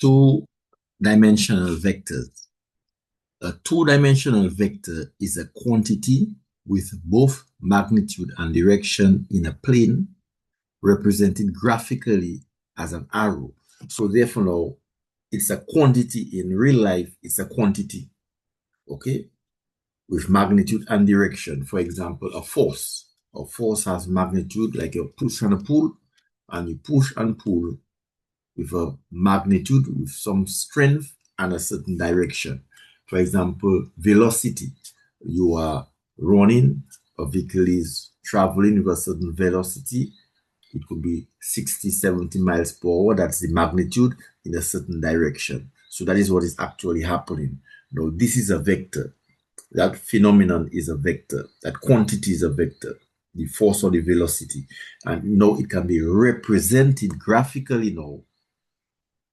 two-dimensional vectors. A two-dimensional vector is a quantity with both magnitude and direction in a plane represented graphically as an arrow. So therefore now, it's a quantity in real life, it's a quantity, okay, with magnitude and direction. For example, a force. A force has magnitude like a push and a pull, and you push and pull with a magnitude, with some strength and a certain direction. For example, velocity. You are running, a vehicle is traveling with a certain velocity. It could be 60, 70 miles per hour. That's the magnitude in a certain direction. So that is what is actually happening. Now, this is a vector. That phenomenon is a vector. That quantity is a vector, the force or the velocity. And now it can be represented graphically now.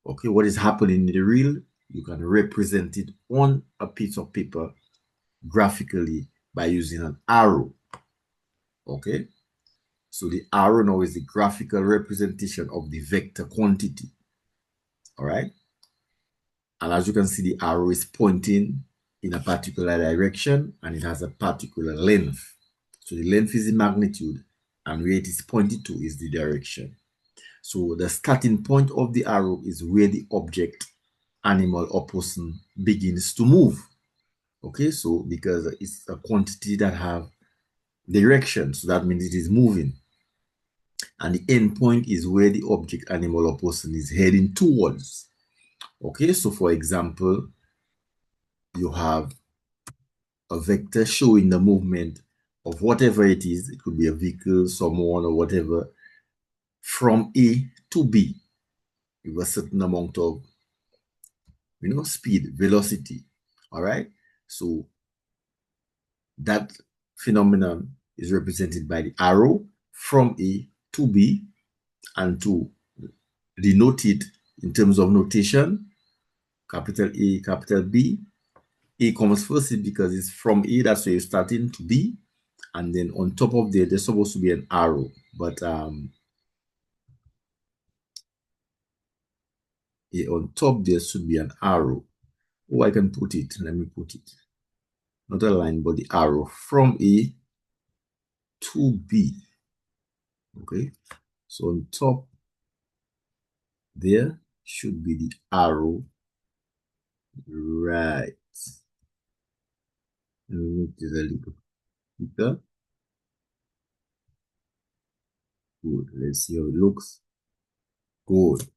Okay, what is happening in the real, you can represent it on a piece of paper graphically by using an arrow. Okay, so the arrow now is the graphical representation of the vector quantity. All right, and as you can see, the arrow is pointing in a particular direction and it has a particular length. So the length is the magnitude and where it is pointed to is the direction. So the starting point of the arrow is where the object, animal or person begins to move. Okay, so because it's a quantity that have direction, so that means it is moving. And the end point is where the object, animal or person is heading towards. Okay, so for example, you have a vector showing the movement of whatever it is. It could be a vehicle, someone, or whatever, from A to B with a certain amount of, speed, velocity. All right. So that phenomenon is represented by the arrow from A to B, and to denote it in terms of notation, capital A, capital B. A comes first because it's from A, that's where you're starting, to B, and then on top of there, there's supposed to be an arrow, but on top there should be an arrow. Oh, I can put it. Let me put it. Not a line, but the arrow from A to B. Okay, so on top there should be the arrow. Right. Let me make this a little bigger. Good. Let's see how it looks. Good.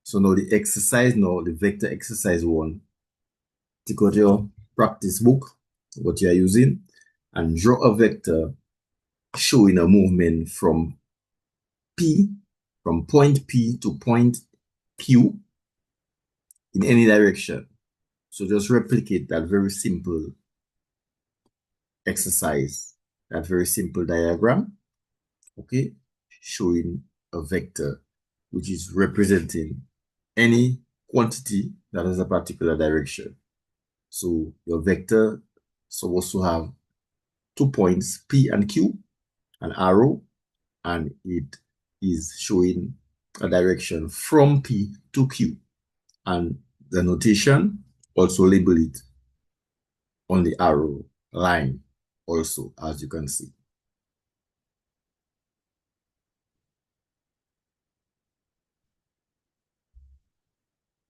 So now the exercise, the vector exercise 1. Take out your practice book, what you are using, and draw a vector showing a movement from point P to point Q in any direction. So just replicate that very simple exercise, that very simple diagram, okay, showing a vector which is representing any quantity that has a particular direction. So your vector is supposed to have 2 points, P and Q, an arrow, and it is showing a direction from P to Q. And the notation, also label it on the arrow line also, as you can see.